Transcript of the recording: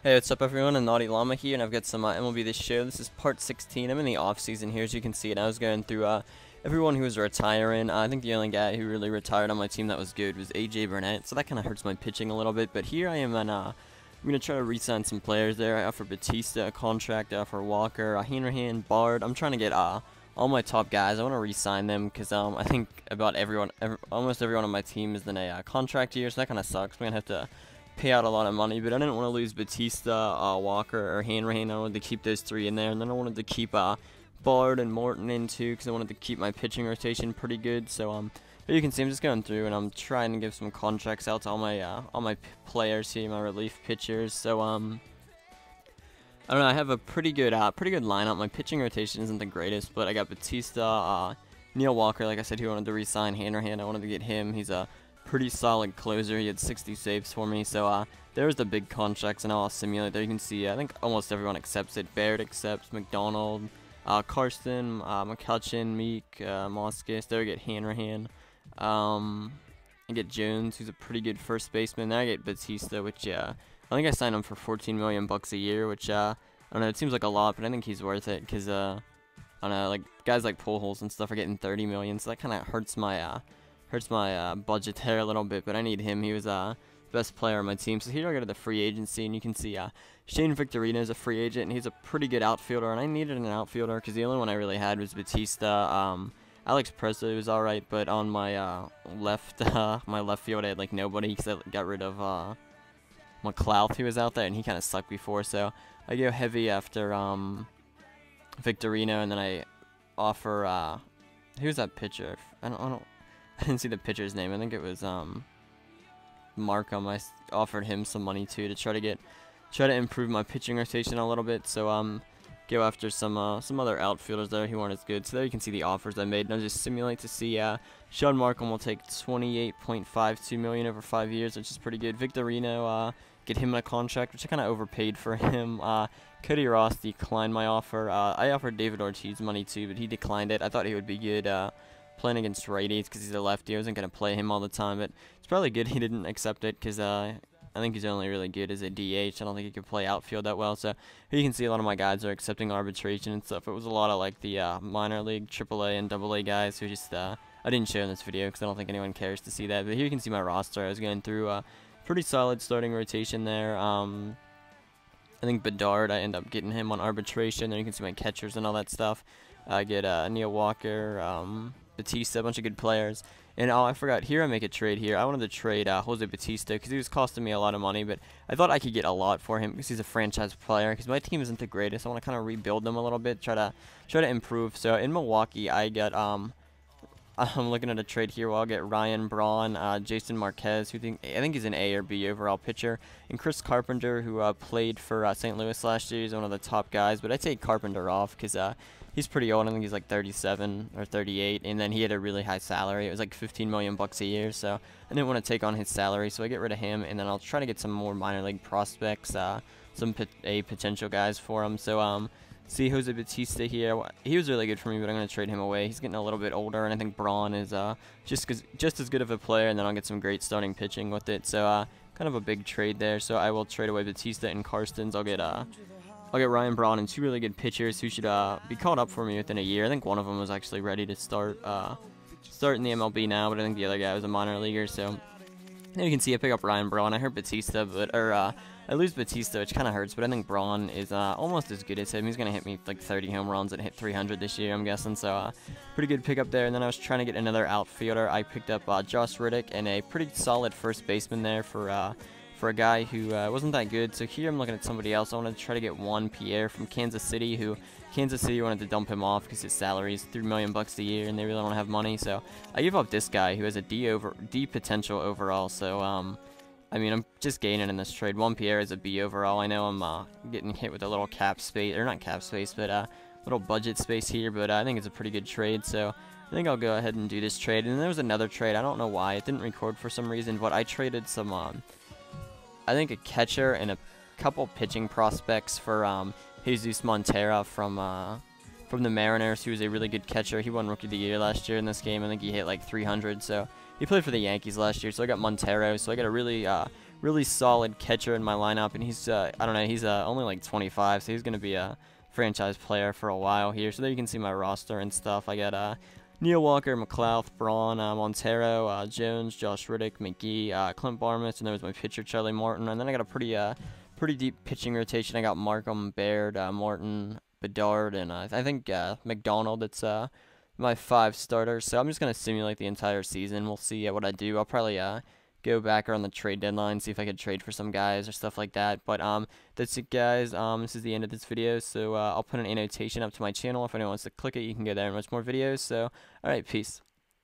Hey, what's up everyone, and Naughty Llama here, and I've got some MLB This Show. This is part 16. I'm in the off-season here, as you can see, and I was going through everyone who was retiring. I think the only guy who really retired on my team that was good was AJ Burnett, so that kind of hurts my pitching a little bit. But here I am, and I'm going to try to re-sign some players there. I offer Batista a contract, I offer Walker, Hanrahan, Bard. I'm trying to get all my top guys. I want to re-sign them because I think about almost everyone on my team is in a contract year, so that kind of sucks. We're going to have to pay out a lot of money, but I didn't want to lose Batista, Walker, or Hanrahan. I wanted to keep those three in there, and then I wanted to keep Bard and Morton in too, because I wanted to keep my pitching rotation pretty good. So you can see I'm just going through, and I'm trying to give some contracts out to all my players here, my relief pitchers. So I don't know. I have a pretty good lineup. My pitching rotation isn't the greatest, but I got Batista, Neil Walker, like I said, who wanted to re-sign Hanrahan. I wanted to get him. He's a pretty solid closer. He had 60 saves for me, so there's the big contracts, and I'll simulate there. You can see I think almost everyone accepts it. Barrett accepts, McDonald, Karsten, McCutcheon, Meek, Moskis. There I get Hanrahan. I get Jones, who's a pretty good first baseman. Then I get Batista, which I think I signed him for $14 million a year, which I don't know, it seems like a lot, but I think he's worth it because I don't know, like guys like Pujols and stuff are getting $30 million, so that kind of hurts my budget there a little bit, but I need him. He was best player on my team. So here I go to the free agency, and you can see Shane Victorino is a free agent, and he's a pretty good outfielder, and I needed an outfielder because the only one I really had was Batista. Alex Presley was alright, but on my left field I had like nobody because I got rid of McLeod, who was out there, and he kind of sucked before. So I go heavy after Victorino, and then I offer who's that pitcher? I didn't see the pitcher's name. I think it was Markham. I offered him some money too to try to improve my pitching rotation a little bit. So go after some other outfielders there who aren't as good. So there you can see the offers I made. And I'll just simulate to see Sean Markham will take $28.52 million over 5 years, which is pretty good. Victorino, get him a contract, which I kind of overpaid for him. Cody Ross declined my offer. I offered David Ortiz money too, but he declined it. I thought he would be good playing against righties because he's a lefty. I wasn't going to play him all the time, but it's probably good he didn't accept it because I think he's only really good as a DH. I don't think he could play outfield that well. So here you can see a lot of my guys are accepting arbitration and stuff. It was a lot of like the minor league, AAA, and AA guys who just I didn't show in this video because I don't think anyone cares to see that. But here you can see my roster. I was going through a pretty solid starting rotation there. I think Bedard, I end up getting him on arbitration. There you can see my catchers and all that stuff. I get Neil Walker, Batista, a bunch of good players. And I forgot, here I make a trade here. I wanted to trade Jose Batista because he was costing me a lot of money, but I thought I could get a lot for him because he's a franchise player. Because my team isn't the greatest, I want to kind of rebuild them a little bit, try to improve. So in Milwaukee, I get I'm looking at a trade here. Where I'll get Ryan Braun, Jason Marquez, I think he's an A or B overall pitcher, and Chris Carpenter, who played for St. Louis last year. He's one of the top guys, but I take Carpenter off because he's pretty old. I think he's like 37 or 38, and then he had a really high salary. It was like $15 million a year, so I didn't want to take on his salary, so I get rid of him, and then I'll try to get some more minor league prospects, some potential guys for him. So see Jose Batista here. He was really good for me, but I'm going to trade him away. He's getting a little bit older, and I think Braun is just as good of a player, and then I'll get some great starting pitching with it. So kind of a big trade there. So I will trade away Batista and Karstens. I'll get Ryan Braun and two really good pitchers who should be called up for me within a year. I think one of them was actually ready to start in the MLB now, but I think the other guy was a minor leaguer. So you can see I pick up Ryan Braun. I hurt Batista, I lose Batista, which kind of hurts, but I think Braun is almost as good as him. He's going to hit me like 30 home runs and hit 300 this year, I'm guessing. So pretty good pickup there. And then I was trying to get another outfielder. I picked up Josh Riddick and a pretty solid first baseman there for a guy who wasn't that good. So here I'm looking at somebody else. I wanted to try to get Juan Pierre from Kansas City, who Kansas City wanted to dump him off because his salary is $3 million a year, and they really don't have money. So I give up this guy who has a D potential overall. So I mean, I'm just gaining in this trade. Juan Pierre is a B overall. I know I'm getting hit with a little cap space, or not cap space, but little budget space here, but I think it's a pretty good trade. So I think I'll go ahead and do this trade. And there was another trade. I don't know why. It didn't record for some reason, but I traded some, I think a catcher and a couple pitching prospects for Jesus Montera from the Mariners, who was a really good catcher. He won Rookie of the Year last year in this game. I think he hit like 300, so he played for the Yankees last year. So I got Montero, so I got a really really solid catcher in my lineup, and he's I don't know, he's only like 25, so he's gonna be a franchise player for a while here. So there you can see my roster and stuff. I got Neil Walker, McLeod, Braun, Montero, Jones, Josh Riddick, McGee, Clint Barmas, and there was my pitcher Charlie Morton. And then I got a pretty deep pitching rotation. I got Markham, Baird, Morton, Bedard, and I think McDonald. It's my 5 starters. So I'm just gonna simulate the entire season. We'll see what I do. I'll probably go back around the trade deadline, see if I could trade for some guys or stuff like that. But that's it, guys. This is the end of this video. So I'll put an annotation up to my channel. If anyone wants to click it, you can go there and watch more videos. So all right, peace.